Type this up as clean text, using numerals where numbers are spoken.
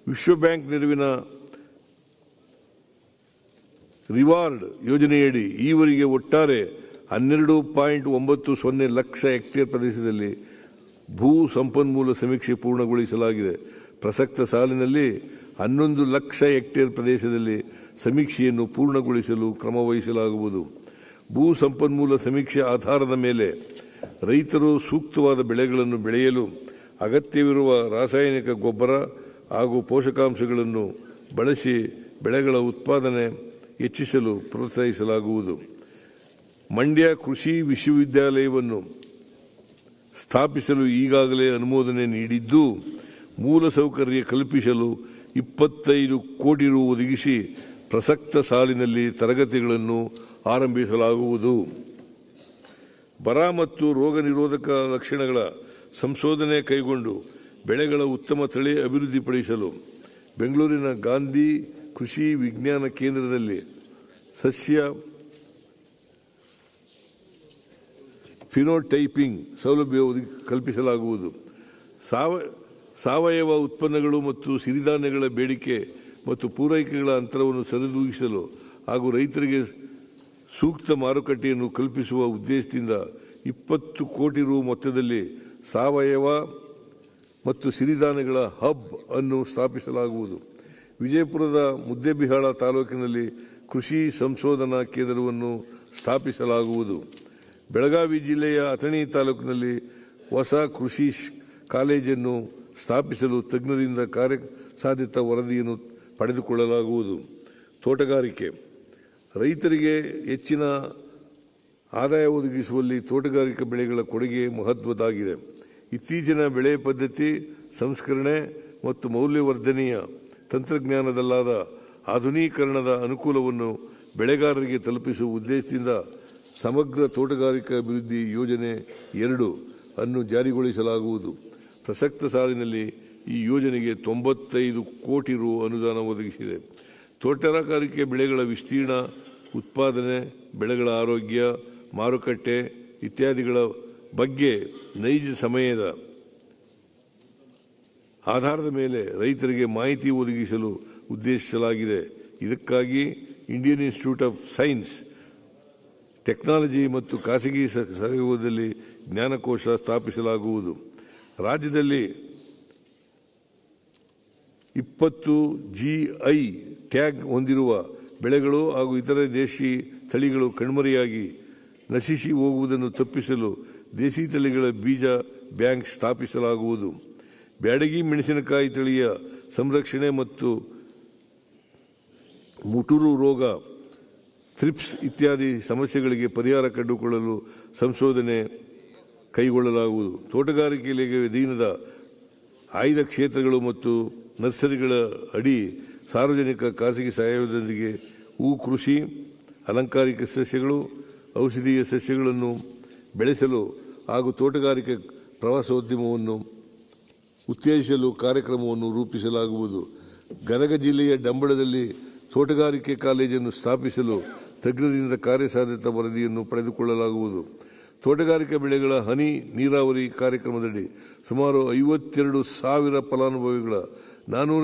ವಿಶ್ವ ಬ್ಯಾಂಕ್ ನೆರವಿನ ರಿವಾರ್ಡ್ ಯೋಜನೆಯಡಿ ಈವರೆಗೆ ಒಟ್ಟಾರೆ 12.90 ಲಕ್ಷ ಹೆಕ್ಟೇರ್ ಪ್ರದೇಶದಲ್ಲಿ ಭೂ ಸಂಪನ್ಮೂಲ ಸಮೀಕ್ಷೆ ಪೂರ್ಣಗೊಳಿಸಲಾಗಿದೆ. ಪ್ರಸಕ್ತ ಸಾಲಿನಲ್ಲಿ 11 ಲಕ್ಷ ಹೆಕ್ಟೇರ್ ಪ್ರದೇಶದಲ್ಲಿ ಸಮೀಕ್ಷೆಯನ್ನು ಪೂರ್ಣಗೊಳಿಸಲು ಕ್ರಮ ವಹಿಸಲಾಗುವುದು. ಭೂ ಸಂಪನ್ಮೂಲ ಸಮೀಕ್ಷೆ ಆಧಾರದ ಮೇಲೆ ರೈತರು ಸೂಕ್ತವಾದ ಬೆಳೆಗಳನ್ನು ಬೆಳೆಯಲು ಅಗತ್ಯವಿರುವ ರಾಸಾಯನಿಕ ಗೊಬ್ಬರ ಹಾಗೂ ಪೋಷಕಾಂಶಗಳನ್ನು ಬಳಸಿ ಬೆಳೆಗಳ ಉತ್ಪಾದನೆ ಹೆಚ್ಚಿಸಲು ಪ್ರೋತ್ಸಾಹಿಸಲಾಗುವುದು. ಮಂಡ್ಯ ಕೃಷಿ ವಿಶ್ವವಿದ್ಯಾಲಯವನ್ನು ಸ್ಥಾಪಿಸಲು ಈಗಾಗಲೇ ಅನುಮೋದನೆ ನೀಡಿದ್ದು, ಮೂಲಸೌಕರ್ಯ ಕಲ್ಪಿಸಲು 25 ಕೋಟಿ ರು ಒದಗಿಸಿ ಪ್ರಸಕ್ತ ಸಾಲಿನಲ್ಲಿ ತರಗತಿಗಳನ್ನು ಆರಂಭಿಸಲಾಗುವುದು. ಬರ ಮತ್ತು ರೋಗ ನಿರೋಧಕ ಲಕ್ಷಣಗಳ ಸಂಶೋಧನೆ ಕೈಗೊಂಡು ಬೆಳೆಗಳ ಉತ್ತಮ ತಳಿ ಅಭಿವೃದ್ಧಿಪಡಿಸಲು ಬೆಂಗಳೂರಿನ ಗಾಂಧಿ ಕೃಷಿ ವಿಜ್ಞಾನ ಕೇಂದ್ರದಲ್ಲಿ ಸಸ್ಯ ಫಿನೋಟೈಪಿಂಗ್ ಸೌಲಭ್ಯ ಕಲ್ಪಿಸಲಾಗುವುದು. ಸಾವಯವ ಉತ್ಪನ್ನಗಳು ಮತ್ತು ಸಿರಿಧಾನ್ಯಗಳ ಬೇಡಿಕೆ ಮತ್ತು ಪೂರೈಕೆಗಳ ಅಂತರವನ್ನು ಸರಿದೂಗಿಸಲು ಹಾಗೂ ರೈತರಿಗೆ ಸೂಕ್ತ ಮಾರುಕಟ್ಟೆಯನ್ನು ಕಲ್ಪಿಸುವ ಉದ್ದೇಶದಿಂದ 20 ಕೋಟಿ ರು ಮೊತ್ತದಲ್ಲಿ ಸಾವಯವ ಮತ್ತು ಸಿರಿಧಾನ್ಯಗಳ ಹಬ್ ಅನ್ನು ಸ್ಥಾಪಿಸಲಾಗುವುದು. ವಿಜಯಪುರದ ಮುದ್ದೇಬಿಹಾಳ ತಾಲೂಕಿನಲ್ಲಿ ಕೃಷಿ ಸಂಶೋಧನಾ ಕೇಂದ್ರವನ್ನು ಸ್ಥಾಪಿಸಲಾಗುವುದು. ಬೆಳಗಾವಿ ಜಿಲ್ಲೆಯ ಅಥಣಿ ತಾಲೂಕಿನಲ್ಲಿ ಹೊಸ ಕೃಷಿ ಕಾಲೇಜನ್ನು ಸ್ಥಾಪಿಸಲು ತಜ್ಞರಿಂದ ಕಾರ್ಯಸಾಧ್ಯತಾ ವರದಿಯನ್ನು ಪಡೆದುಕೊಳ್ಳಲಾಗುವುದು. ತೋಟಗಾರಿಕೆ ರೈತರಿಗೆ ಹೆಚ್ಚಿನ ಆದಾಯ ಒದಗಿಸುವಲ್ಲಿ ತೋಟಗಾರಿಕಾ ಬೆಳೆಗಳ ಕೊಡುಗೆ ಮಹತ್ವದ್ದಾಗಿದೆ. ಇತ್ತೀಚಿನ ಬೆಳೆ ಪದ್ಧತಿ ಸಂಸ್ಕರಣೆ ಮತ್ತು ಮೌಲ್ಯವರ್ಧನೆಯ ತಂತ್ರಜ್ಞಾನದಲ್ಲಾದ ಆಧುನೀಕರಣದ ಅನುಕೂಲವನ್ನು ಬೆಳೆಗಾರರಿಗೆ ತಲುಪಿಸುವ ಉದ್ದೇಶದಿಂದ ಸಮಗ್ರ ತೋಟಗಾರಿಕಾ ಅಭಿವೃದ್ಧಿ ಯೋಜನೆ 2 ಅನ್ನು ಜಾರಿಗೊಳಿಸಲಾಗುವುದು. ಪ್ರಸಕ್ತ ಸಾಲಿನಲ್ಲಿ ಈ ಯೋಜನೆಗೆ 95 ಕೋಟಿ ರು ಅನುದಾನ ಒದಗಿಸಿದೆ. ತೋಟಗಾರಿಕೆ ಬೆಳೆಗಳ ವಿಸ್ತೀರ್ಣ, ಉತ್ಪಾದನೆ, ಬೆಳೆಗಳ ಆರೋಗ್ಯ, ಮಾರುಕಟ್ಟೆ ಇತ್ಯಾದಿಗಳ ಬಗ್ಗೆ ನೈಜ ಸಮಯದ ಆಧಾರದ ಮೇಲೆ ರೈತರಿಗೆ ಮಾಹಿತಿ ಒದಗಿಸಲು ಉದ್ದೇಶಿಸಲಾಗಿದೆ. ಇದಕ್ಕಾಗಿ Indian institute of science technology ಮತ್ತು ಖಾಸಗಿ ಸಹಯೋಗದಲ್ಲಿ ಜ್ಞಾನಕೋಶ ಸ್ಥಾಪಿಸಲಾಗುವುದು. ರಾಜ್ಯದಲ್ಲಿ 20 GI ಟ್ಯಾಗ್ ಹೊಂದಿರುವ ಬೆಳೆಗಳು ಹಾಗೂ ಇತರೆ ದೇಶಿ ತಳಿಗಳು ಕಣ್ಮರೆಯಾಗಿ ನಶಿಸಿ ಹೋಗುವುದನ್ನು ತಪ್ಪಿಸಲು ದೇಸಿ ತಳಿಗಳ ಬೀಜ ಬ್ಯಾಂಕ್ ಸ್ಥಾಪಿಸಲಾಗುವುದು. ಬ್ಯಾಡಗಿ ಮೆಣಸಿನಕಾಯಿ ತಳಿಯ ಸಂರಕ್ಷಣೆ ಮತ್ತು ಮುಟುರು ರೋಗ, ಥ್ರಿಪ್ಸ್ ಇತ್ಯಾದಿ ಸಮಸ್ಯೆಗಳಿಗೆ ಪರಿಹಾರ ಕಂಡುಕೊಳ್ಳಲು ಸಂಶೋಧನೆ ಕೈಗೊಳ್ಳಲಾಗುವುದು. ತೋಟಗಾರಿಕೆ ಇಲಾಖೆ ಅಧೀನದ ಆಯ್ದ ಕ್ಷೇತ್ರಗಳು ಮತ್ತು ನರ್ಸರಿಗಳ ಅಡಿ ಸಾರ್ವಜನಿಕ ಖಾಸಗಿ ಸಹಯೋಗದೊಂದಿಗೆ ಹೂ ಕೃಷಿ, ಅಲಂಕಾರಿಕ ಸಸ್ಯಗಳು, ಔಷಧೀಯ ಸಸ್ಯಗಳನ್ನು ಬೆಳೆಸಲು ಹಾಗೂ ತೋಟಗಾರಿಕೆ ಪ್ರವಾಸೋದ್ಯಮವನ್ನು ಉತ್ತೇಜಿಸಲು ಕಾರ್ಯಕ್ರಮವನ್ನು ರೂಪಿಸಲಾಗುವುದು. ಗದಗ ಜಿಲ್ಲೆಯ ಡಂಬಳದಲ್ಲಿ ತೋಟಗಾರಿಕೆ ಕಾಲೇಜನ್ನು ಸ್ಥಾಪಿಸಲು ತಜ್ಞರಿಂದ ಕಾರ್ಯಸಾಧ್ಯತಾ ವರದಿಯನ್ನು ಪಡೆದುಕೊಳ್ಳಲಾಗುವುದು. ತೋಟಗಾರಿಕಾ ಬೆಳೆಗಳ ಹನಿ ನೀರಾವರಿ ಕಾರ್ಯಕ್ರಮದಡಿ ಸುಮಾರು 52,000 ಫಲಾನುಭವಿಗಳ 400